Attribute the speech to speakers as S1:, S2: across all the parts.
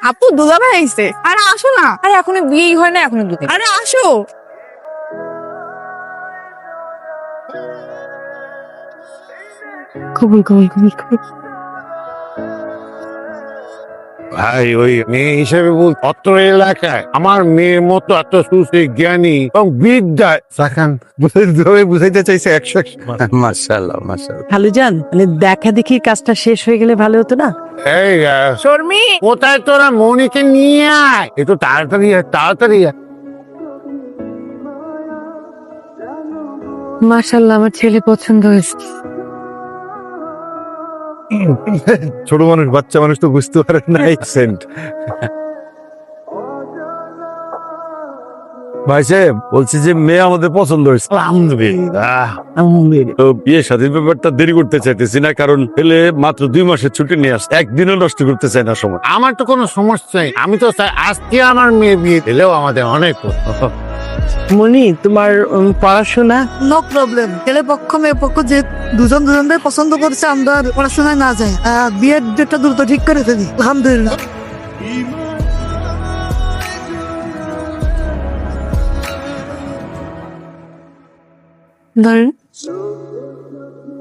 S1: আপু দুলাভাই আইছে। আরে আসো না। আরে এখনো বিয়েই হয় না, এখনো দুদিন। আরে আসো। কবুল কবুল কবুল কবুল।
S2: ভাই ওই মেয়ে হিসেবে বল, অত্র এলাকায় আমার মেয়ের মতো এত সুস্থ জ্ঞানী এবং বিদ্যা সাখান বুঝাইতে চাইছে 100।
S3: মাশাআল্লাহ মাশাআল্লাহ।
S4: খালুজান, মানে দেখা দেখির কাজটা শেষ হয়ে গেলে ভালো হতো না?
S2: এই
S1: শর্মি,
S2: কোথায় তোরা মনিকে নিয়ে আয়, একটু তাড়াতাড়ি আয়, তাড়াতাড়ি আয়।
S1: মাশাআল্লাহ আমার ছেলে পছন্দ হয়েছে।
S3: ছোট মানুষ, বাচ্চা মানুষ তো বুঝতে পারে না সেন্ট। ভাই সাহেব বলছি যে মেয়ে আমাদের পছন্দ হয়েছে।
S2: আলহামদুলিল্লাহ।
S3: তো বিয়ে শাদীর ব্যাপারটা দেরি করতে চাইতেছি না, কারণ পেলে মাত্র 2 মাসের ছুটি নিয়ে আসছে, একদিনও নষ্ট করতে চাই না সময়।
S2: আমার তো কোনো সমস্যা নেই, আমি তো চাই আজকে আমার মেয়ে বিয়ে দিলেও আমাদের অনেক
S4: মনি, তোমার পড়াশোনা?
S5: No problem. ছেলে পক্ষ মেয়ে পক্ষ যে দুজন দুজনদের পছন্দ করছে, আমরা আর পড়াশোনায় না যাই। বিয়ের ডেটটা দ্রুত ঠিক করে ফেলি, আলহামদুলিল্লাহ।
S1: ধরেন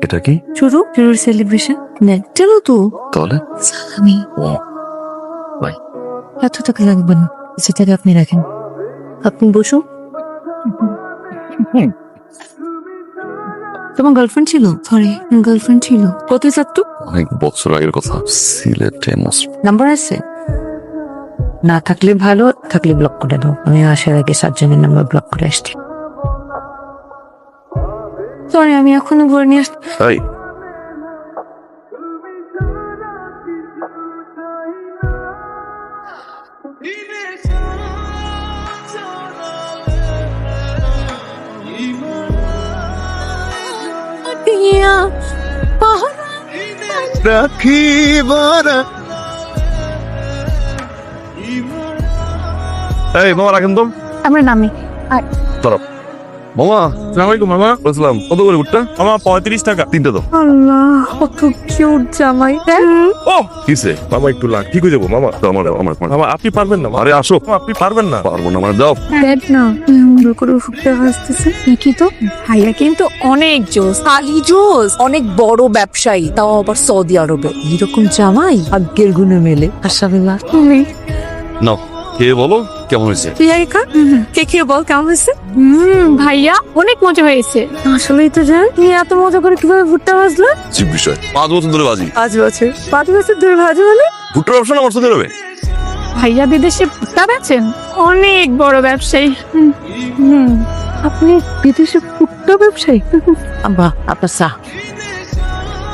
S3: এটা কি
S1: শুরুর সেলিব্রেশন নেন। চলো তো
S3: তাহলে?
S1: সালামি।
S3: বাই।
S1: এত টাকা লাগবে না, সেটাকে আপনি রাখেন। আপনি বসুন। তোমার গার্লফ্রেন্ড ছিল? সরি, গার্লফ্রেন্ড ছিল। কত চাচ্ছ?
S3: অনেক বছর আগের কথা, সিলেটে মস্ত।
S1: নাম্বার আছে? না থাকলে ভালো, থাকলে ব্লক করে দাও। আমি আসার আগে 7 জনের নাম্বার ব্লক করে আসছি। সরি, আমি এখনো ভরে নিয়ে আসছি।
S3: তাই রাখি বারা। এই মামা রাখেন তো।
S1: আমার নামে
S3: তরফ মামা।
S6: আসসালামু আলাইকুম মামা।
S3: বলছিলাম কত করে ভুট্টা?
S6: মামা 35 টাকা।
S3: 3টা দাও।
S1: আল্লাহ, কত কিউট জামাই।
S6: ও
S3: কিসে?
S6: মামা একটু লাগ ঠিক হয়ে যাবো মামা।
S3: দাও আমার আমার
S6: মামা আপনি পারবেন না মামা।
S3: আরে আসো।
S6: মামা, আপনি পারবেন না।
S3: পারবো না মানে দাও।
S1: দেখ না, করে ফুটতে হাসতেছে কি তো। ভাইয়া কিন্তু অনেক জোস, খালি জোস। অনেক বড় ব্যবসায়ী, তাও আবার সৌদি আরবে। এরকম জামাই ভাগ্যের গুণে মেলে। আশাবিল্লাহ।
S3: নাও কে বলো কেমন হয়েছে?
S1: তুই আর খা, কে খেয়ে বল কেমন হয়েছে। ভাইয়া অনেক মজা হয়েছে। আসলেই তো জান, তুমি এত মজা করে কিভাবে ভুট্টা ভাজলে?
S3: চিপ বিষয়, 5 বছর ধরে বাজি।
S1: 5 বছর ধরে ভাজি মানে?
S3: ভুট্টার ব্যবসা আমার সাথে হবে।
S1: ভাইয়া বিদেশে ভুট্টা বেচেন, অনেক বড় ব্যবসায়ী। আপনি বিদেশে ভুট্টা ব্যবসায়ী?
S4: আব্বা, আপনার চা।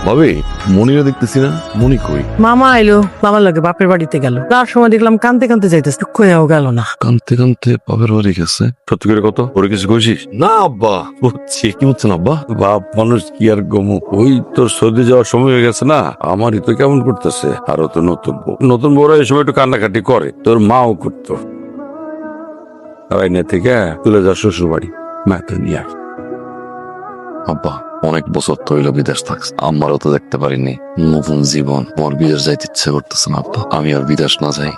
S3: ভাবি মনিরা দেখতেছি না, মনি কই?
S4: মামা আইলো, মামার লাগে বাপের বাড়িতে গেল। তার সময় দেখলাম কানতে কানতে যাইতেছে, কইয়াও গেল না।
S3: কানতে কানতে বাপের বাড়ি গেছে? সত্যি করে কত ওরে কিছু কইছিস? না আব্বা, বুঝছি। কি বুঝছেন আব্বা? বাপ মানুষ কি আর গমু, ওই তোর সৌদি যাওয়ার সময় হয়ে গেছে না, আমারই তো কেমন করতেছে। আরো তো নতুন বউ, নতুন বউরা এই সময় একটু কান্নাকাটি করে, তোর মাও করতো। আর আইনে থেকে তুলে যা শ্বশুর বাড়ি, মাথা নিয়ে আয়। আব্বা অনেক বছর তো হইলো বিদেশ থাকছে, আমারও তো দেখতে পারিনি নতুন জীবন। আমার বিদেশ যাইতে ইচ্ছে করতেছে না আব্বা, আমি আর বিদেশ না যাই।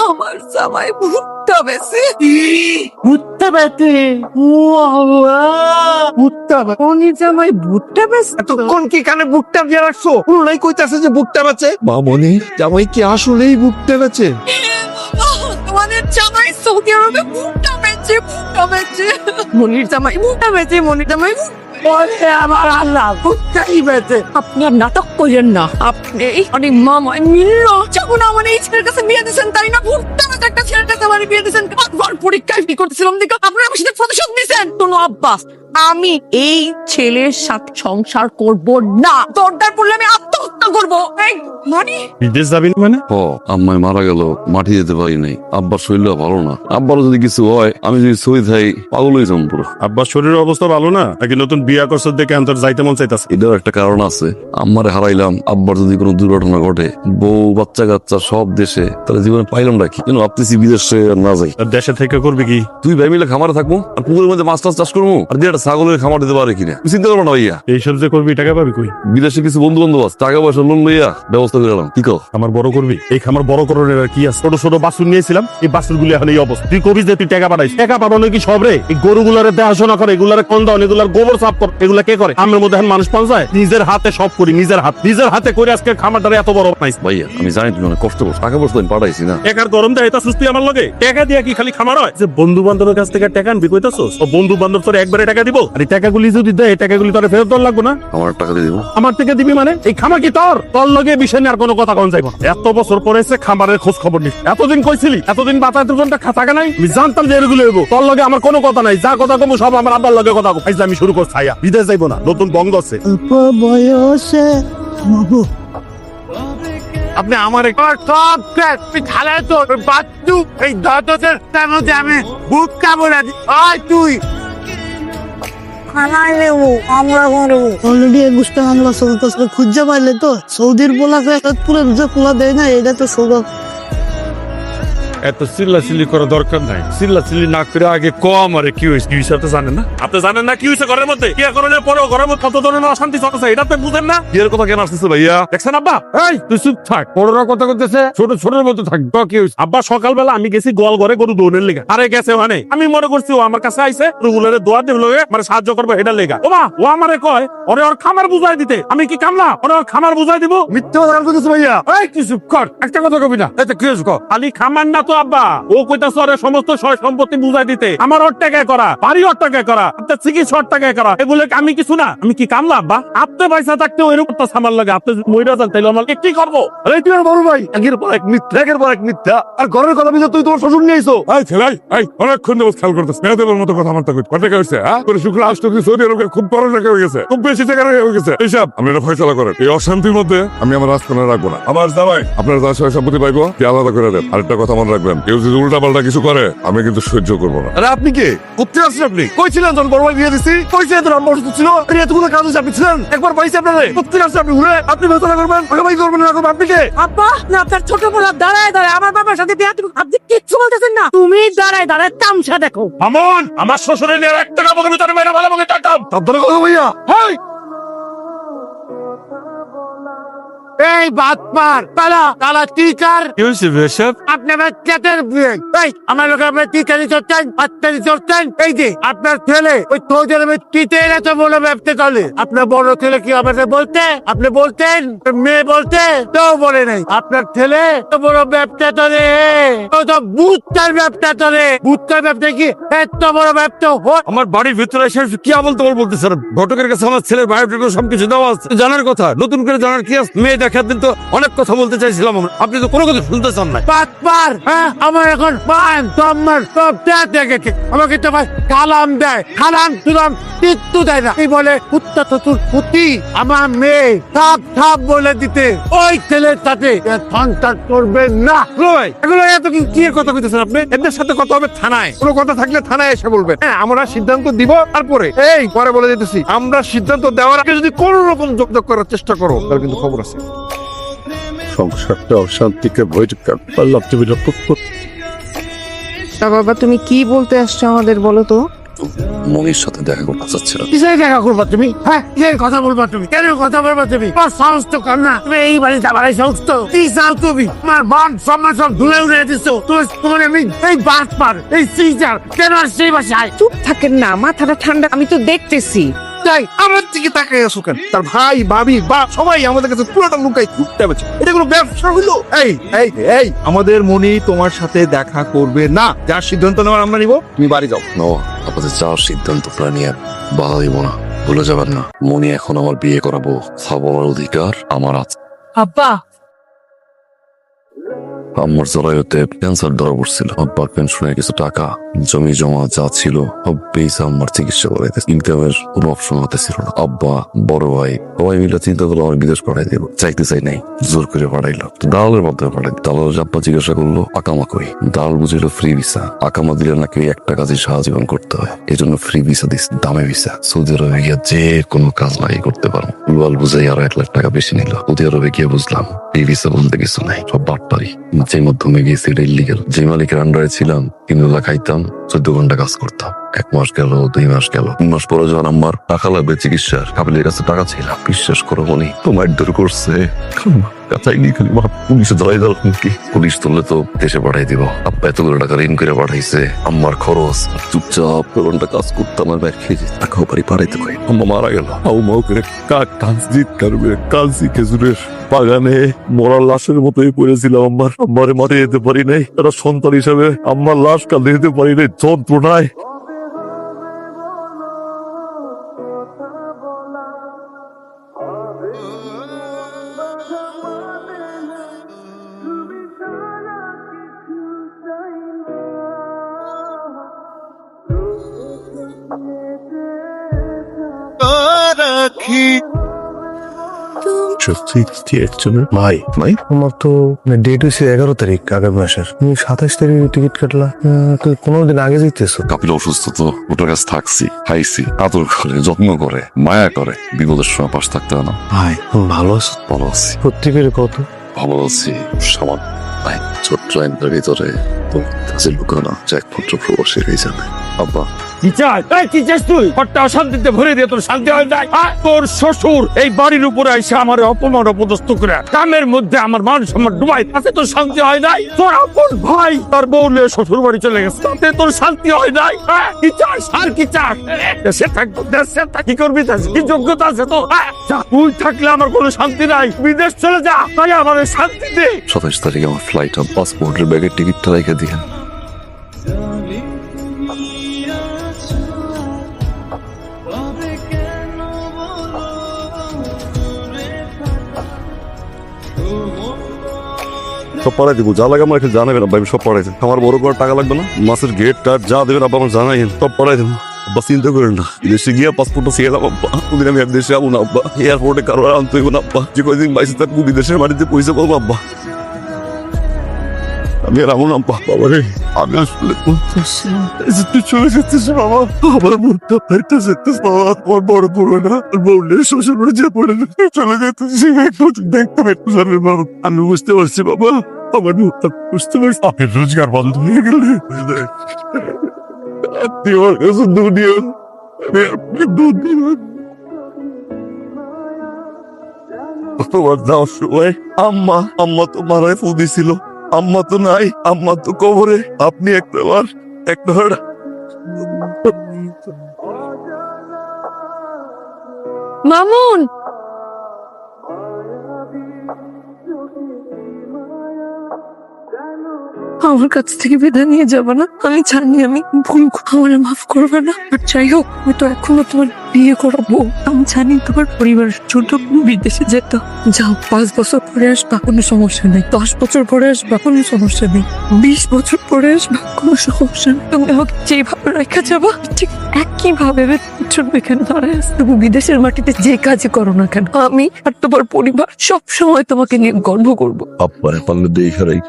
S1: আমার জামাই ভুট্টা বেচে।
S4: ভুট্টা বেচে? ভুট্টা কোন জামাই ভুট্টা বেচে?
S2: এতক্ষণ কি কানে বুকটা দিয়ে রাখছো? পুরোটাই কইতাছে যে বুকটা বেচে।
S3: মামনি জামাই কি আসলেই বুকতে বেচে?
S1: তোমাদের জামাই সৌদি আরবে ভুট্টা বেচে, ভুট্টা বেচে। মনির জামাই ভুট্টা বেচে, মনির জামাই
S4: আমার আল্লাহ, ভুট্টাই বেচে।
S1: আপনি আর নাটক করেন না। আপনি অনেক মামাই মিলল যখন আমার এই ছেলের কাছে বিয়ে দিয়েছেন, তাই না? ভুট্টা বেচে একটা ছেলের কাছে আমার বিয়ে দিয়েছেন। একবার পরীক্ষায় কি করতেছিলাম দেখো, আপনারা আমার সাথে প্রতিশোধ নিয়েছেন। শোনো আব্বাস, আমি এই ছেলের সাথে সংসার করব না। দরকার পড়লে আমি আত্মহত্যা করব। এই মানে
S6: বিদেশ যাবি মানে?
S3: ও আম্মাই মারা গেল, মাটি যেতে পারি নাই। আব্বার শরীর ভালো না, আব্বারও যদি কিছু হয়, আমি যদি সই থাই পাগল হয়ে যাবো পুরো।
S6: আব্বার শরীরের অবস্থা ভালো না, নাকি নতুন বিয়া করছ দেখে অন্তর যাইতে মন চাইতাছে?
S3: এটাও একটা কারণ আছে। আম্মারে হারাইলাম, আব্বার যদি কোনো দুর্ঘটনা ঘটে, বউ বাচ্চা কাচ্চা সব দেশে, তাহলে জীবনে পাইলাম নাকি? যেন ভাবতেছি বিদেশে না যাই।
S6: আর দেশে থেকে করবি কি?
S3: তুই ভাই মিলে খামারে থাকবো আর পুকুরের মধ্যে মাছ টাছ চাষ করবো আর একটা ছাগলের খামার দিতে পারে কিনা তুই চিন্তা করবো না ভাইয়া।
S6: এইসব যে করবি টাকা পাবি কই?
S3: বিদেশে কিছু বন্ধু বান্ধব আছে, টাকা পয়সা লোন লইয়া ব্যবস্থা করে এলাম। কি কও?
S6: আমার বড় করবি? এই খামার বড় করণের আর কি আছে? ছোট ছোট বাছুর নিয়েছিলাম, এই বাছুর গুলি এখন এই অবস্থা। তুই কবি যে তুই টাকা পাঠাইস, টাকা পাঠানো কি সব রে? এই গরুগুলারে দেখাশোনা করে, এগুলারে কোন দাও, এগুলার গোবর সাফ কর, এগুলা কে করে? আমার মধ্যে এখন মানুষ পৌঁছায়? নিজের হাতে সব করি, নিজের হাতে করে আজকে খামারটারে এত বড় বানাইস।
S3: ভাইয়া আমি জানি তুমি অনেক কষ্ট করছো, টাকা পয়সা আমি পাঠাইছি না।
S6: টাকার গরম দেয় এটা সুস্থি আমার লগে? টাকা দিয়ে কি খালি খামার হয়? যে বন্ধু বান্ধবের কাছ থেকে টাকা আনবি কইতাছস? ও বন্ধু বান্ধব তোর একবারে টাকা দিব? আর এই টাকাগুলি যদি দেয়, এই টাকাগুলি তোর ফেরত দেওয়ার লাগবে না?
S3: আমার টাকা দিয়ে দিব।
S6: আমার থেকে দিবি মানে? এই খামার কি তোর? তোর লগে বিষয় নিয়ে আর কোনো কথা কোন যাইব না। এত বছর পরে এসে খামারের খোঁজ খবর নিস। এতদিন কইছিলি, এতদিন বাঁচায় তোরটা থাকে নাই? আমি জানতাম যে এগুলো হইব। তোর লগে আমার কোনো কথা নাই, যা কথা কমু সব আমার আব্বার লগে কথা কম। আমি শুরু করছি ছায়া, বিদেশ যাইব না, নতুন বঙ্গ আছে।
S5: অল্প বয়সে বাবু,
S2: আপনি আমার সব খালায় তো বাচ্চু এই দাঁতের মধ্যে আমি বুক কামড়ে তুই
S5: অলরেডি একুশটা মামলা চলতেছিল, খুঁজে পাইলে তো সৌদির পোলাকে পুরো পোলা দেয় না, এটা তো সৌরভ।
S6: এত চিল্লাচিল্লি করা দরকার নাই। চিল্লাচিল্লি না করে আগে কম আরে কি হয়েছে, কি হয়েছে আপনি জানেন না? আপনি জানেন না কি হয়েছে ঘরের মধ্যে? কি করার পরেও ঘরের মধ্যে কত ধরনের অশান্তি চলতেছে, এটা তো বুঝেন না?
S3: বিয়ের কথা কেন আসতেছে ভাইয়া?
S6: দেখছেন আব্বা? এই তুই চুপ থাক, বড়রা কথা করতেছে, ছোট ছোটের মতো থাক। তো কি হয়েছে? আব্বা সকালবেলা আমি গেছি গোয়াল ঘরে গরু দৌড়ের লেগা, আরে গেছে ওখানে আমি মনে করছি ও আমার কাছে আইছে গরুগুলোরে দোয়া দেব লগে মানে সাহায্য করবো এটা লেগা। ওমা ও আমারে কয় ওরে ওর খামার বুঝাই দিতে। আমি কি কামলা ওরে ওর খামার বুঝাই দিব? মিথ্যা কথা বলতেছ ভাইয়া। এই কি চুপ কর, একটা কথা কবি না। এটা কি হয়েছে? খালি খামার না তো আব্বা, ও কইতাছে ওরে সমস্ত সয় সম্পত্তি বুঝাই দিতে। আমার ওর টাকায় করা, বাড়ি ওর টাকায় করা, আপনার চিকিৎসা ওর টাকায় করা, এগুলো আমি কিছু না? আমি কি কামলা আব্বা? আপনি পয়সা থাকতে ওই রকম আমার লাগে, আপনি মইরা যান তাইলে আমার কি করবো? আরে তুই আর বড় ভাই, একের পর এক মিথ্যা, একের পর এক মিথ্যা। আর ঘরের কথা বুঝে তুই তোমার শ্বশুর নিয়ে আইছো। এই ছেলাই, এই অনেকক্ষণ ধরে খেয়াল করতেছ, মেয়েদের মতো কথা আমার কই। কত টাকা হইছে? হ্যাঁ তোর শুক্র আসতে সৌদি আরবে খুব বড় টাকা হয়ে গেছে, খুব বেশি টাকা হয়ে গেছে। এইসব আপনি এটা ফয়সালা করেন। এই অশান্তির মধ্যে আমি আমার রাজকন্যা রাখবো না। আমার জামাই আপনার যা সয় সম্পত্তি পাইবো আলাদা করে দেন। আরেকটা কথা মনে রাখবেন, কেউ যদি উল্টা পাল্টা কিছু করে আমি কিন্তু সহ্য করবো না।
S3: আরে আপনি কে? কোথায় আসছেন আপনি? কইছিলেন যখন বড় ভাই বিয়ে দিছি, কইছিলেন তোর আমার ছিল এতগুলো কাজ আপনি ছিলেন, একবার পাইছি আপনারে। কোথায় আসছেন আপনি? ঘুরে আপনি ভেতরে করবেন, ভাই করবেন না করবেন? আপনি কে?
S1: আব্বা না আপনার ছোট পোলা দাঁড়ায় দাঁড়ায় আমার বাবার সাথে বিয়ে দিবে, আপনি কিচ্ছু বলতেছেন না। তুমি দাঁড়ায় দাঁড়ায় তামসা দেখো।
S6: আমন আমার শ্বশুরের নিয়ে একটা কাপড় আমি তার মেয়েরা ভালো মগে টাটাম।
S3: তার ধরে কথা ভাইয়া।
S6: হেই
S2: এই বাতপার তালা তালা টিকার
S6: কি হয়েছে বেশব?
S2: আপনি আমার চেতের বিয়ে। এই আমার লোক আপনার টিকারি চড়ছেন, বাচ্চারি চড়ছেন। এই যে আপনার ছেলে ওই তোদের টিতে এত বড় ব্যবসা চলে। আপনার বড় ছেলে কি আমাকে বলতে? আপনি বলতেন মেয়ে বলতে তো বলে নাই। আপনার ছেলে তো বড় ব্যবসা চলে, ও তো বুটটার ব্যবসা চলে। বুটটার ব্যবসা কি এত বড় ব্যবসা হয়?
S3: আমার বাড়ির ভিতরে এসে কি আমল তোমার বলতেছেন? ঘটকের কাছে আমার ছেলের বায়োডাটা সবকিছু দেওয়া আছে, জানার কথা। নতুন করে জানার কি আছে? মেয়ে দেখার দিন তো অনেক কথা বলতে চাইছিলাম, আপনি তো কোনো কথা শুনতে চান না।
S2: পাঁচবার হ্যাঁ আমার এখন পান তোমার সব দেখেছে। আমাকে তো ভাই কালাম দেয়, কালাম তুলাম কিচ্ছু দেয় না। এই বলে কুত্তা তোর পুতি আমার মেয়ে সব বলে দিতে ওই ছেলের সাথে সন্তান করবে না।
S6: এগুলো এত কি কথা কইতেছেন আপনি? এদের সাথে কথা হবে থানায়। কোনো কথা থাকলে থানায় এসে বলবেন। হ্যাঁ আমরা সিদ্ধান্ত দিব, তারপরে এই পরে বলে দিতেছি, আমরা সিদ্ধান্ত দেওয়ার আগে যদি কোন রকম যোগাযোগ করার চেষ্টা করো তাহলে কিন্তু খবর আছে। সংসারটা অশান্তিকে ভয় পারলাম তুমি
S1: বাবা তুমি কি বলতে আসছো আমাদের বলো তো?
S3: মনির সাথে দেখা করতে চাচ্ছিলাম।
S2: কিসের দেখা করবা তুমি? হ্যাঁ কিসের কথা বলবা তুমি? কেন কথা বলবা তুমি? তোমার সাহস তো কম না? তুমি এই বাড়িতে আমার এই সাহস তো কি চাও তুমি? আমার মান সম্মান সব ধুলে উড়ে দিচ্ছো। তোমার আমি এই বাস পার এই সিজার কেন আসছে এই বাসায়?
S1: চুপ থাকেন না, মাথাটা ঠান্ডা, আমি তো দেখতেছি।
S2: তাই আমার দিকে তাকাই আসো কেন? তার ভাই ভাবি বা সবাই আমাদের কাছে পুরোটা লুকাই ঘুরতে পারছে। এটা কোনো ব্যবসা হইলো? এই এই এই আমাদের মনি তোমার সাথে দেখা করবে না। যার সিদ্ধান্ত নেওয়ার আমরা নিব, তুমি বাড়ি যাও।
S3: নো আপনাদের যাওয়ার সিদ্ধান্ত নিয়ে বাধা দিব না, ভুলে যাবেন না। মনি এখন আমার বিয়ে করাবো, খাবার অধিকার আমার আছে।
S1: আব্বা
S3: আমার জরায়ুতে ক্যান্সার ধরা পড়ছিল। আব্বার পেনশনের কিছু টাকা জমি জমা যা ছিল সব পেয়েছে আমার চিকিৎসা করাইতে। ইনকামের কোনো অপশন হাতে ছিল না। আব্বা বড় ভাই সবাই মিলে চিন্তা করলো আমার বিদেশ পাঠাই দেবো। চাইতে চাই নাই, জোর করে পাঠাইলো। দালালের মাধ্যমে পাঠাই। দালাল আব্বা জিজ্ঞাসা করলো আকামা কই? দালাল বুঝিল ফ্রি ভিসা। আকামা দিলে নাকি একটা কাজে সাহায্য করতে হয়, এই জন্য ফ্রি ভিসা দিস, দামে ভিসা। সৌদি আরবে গিয়ে যে কোনো কাজ নাই করতে পারো। উলওয়াল বুঝাই আরো 1 লাখ টাকা বেশি নিল। সৌদি আরবে গিয়ে বুঝলাম এই ভিসা বলতে কিছু নাই, সব বাটপারি। যে মাধ্যমে গিয়েছি এটা ইলিগাল। যে মালিকের আন্ডারে ছিলাম 3 বেলা খাইতাম, 14 ঘন্টা কাজ করতাম। 1 মাস গেল, 2 মাস গেল, 3 মাস পরে যখন আমার টাকা লাগবে চিকিৎসার, কাবিলের কাছে টাকা ছিল, বিশ্বাস করো মনি তোমার দূর করছে। পুলিশে ধরাই দাও কি? পুলিশ তুললে তো দেশে পাঠাই দিব। আব্বা এতগুলো টাকা ঋণ করে পাঠাইছে, আমার খরচ। চুপচাপ ঘন্টা কাজ করতাম আর ব্যাগ খেয়ে যেত, টাকাও বাড়ি পাঠাইতে কই। আম্মা মারা গেল, আউ মাউ করে কাজ করবে, কালসি খেজুরের বাগানে মরার লাশের মতোই পড়েছিলাম। আম্মারে মারে যেতে পারি নাই, তারা সন্তান হিসাবে আম্মার লাশ কাঁদে যেতে পারি নাই যন্ত্রণায়।
S2: সত্যি একজনের ভাই ভাই আমার তো ডেট হয়েছে 11 তারিখ আগামী মাসের, তুমি 27 তারিখে টিকিট কাটলা, তো 15 দিন আগে যেতেছো।
S3: কাপিল অসুস্থ তো, ওটার কাছে থাকছি, খাইছি, আদর করে, যত্ন করে, মায়া করে। বিপদের সময় পাশ থাকতে হয় না।
S2: ভাই তুমি ভালো আছো?
S3: ভালো আছি,
S2: সত্যি করে কত
S3: ভালো আছি। সামান্য ভাই, ছোট্ট আইনটার ভিতরে তুমি কাছে লুকানো যা একমাত্র প্রবাসী জানে। আব্বা
S6: কি চাই? এই কি চাস তুই? ঘরটা অশান্তিতে ভরে দিয়ে তোর শান্তি হয় নাই? তোর শ্বশুর এই বাড়ির উপরে এসে আমার অপমান অপদস্থ করে গ্রামের মধ্যে আমার মান সম্মান ডুবাই, তাতে তোর শান্তি হয় নাই? তোর আপন ভাই তার বউ নিয়ে শ্বশুর বাড়ি চলে গেছে, তাতে তোর শান্তি হয় নাই? কি চাস? আর কি চাস? দেশে থাকবো, দেশে কি করবি? কি যোগ্যতা আছে তো? তুই থাকলে আমার কোনো শান্তি নাই, বিদেশ চলে যা, তাই আমার শান্তি দে।
S3: 27 তারিখে আমার ফ্লাইট, পাসপোর্টের ব্যাগের টিকিটটা রেখে দিয়েন। সব পড়াই দিব, যা লাগে আমার একটু জানাবেন আব্বা, আমি সব পড়াই দেব। আমার বড় করে টাকা লাগবে না, মাসের গেট টাট যা দেবেন আব্বা আমার জানাই, সব পড়াই দেবো। আব্বা চিন্তা করেন না, দেশে গিয়ে পাসপোর্টটা ছিঁড়ে দাম আব্বা, কোনদিন আমি এক দেশে যাবো না আব্বা, এয়ারপোর্টে কারো আর আনতে হইব না আব্বা, যে কয়দিন বাইসে থাকবো বিদেশের বাড়িতে পয়সা পাবো আব্বা। আমি আর আমন আব্বা, বাবা রে আমি আসলে তুই চলে যেতেছিস বাবা, আমার মনটা ফেরতে যেতেছ বাবা, আমার বড় পড়বে না, বললে শ্বশুর বাড়ি যে পড়ে চলে যেতেছিস, দেখতে পারবে বাবা। আমি বুঝতে পারছি বাবা, আমার মুখটা বুঝতে পারছি, আপনার রোজগার বন্ধ হয়ে গেলে তোমার কাছে দুনিয়া তোমার যাওয়ার সময় আম্মা তো মারায় ফোন দিছিল, আম্মা তো নাই, আম্মা তো কবরে, আপনি একটাবার
S1: মামুন, আমার কাছ থেকে বিদায় নিয়ে যাবে না? আমি জানি আমি ভুল, আমার মাফ করবে না। আর যাই হোক, আমি তো এখনো তোমার বিয়ে করাবো। আমি জানি তোমার পরিবারের ছোট বিদেশে যেত, যাও 5 বছর পরে আসবা, কোনো সমস্যা নেই। 10 বছর পরে আসবা, কোনো সমস্যা নেই। 20 বছর পরে আসবা, কোনো সমস্যা নেই। তুমি আমাকে যেভাবে রেখে যাবা, ঠিক একইভাবে চলবে। কেন দাঁড়ায় আছো? তুমি বিদেশের মাটিতে যে কাজই করো না কেন, আমি আর তোমার পরিবার সব সময় তোমাকে নিয়ে গর্ব করবো।
S3: আব্বা পারলে দেখে রাই।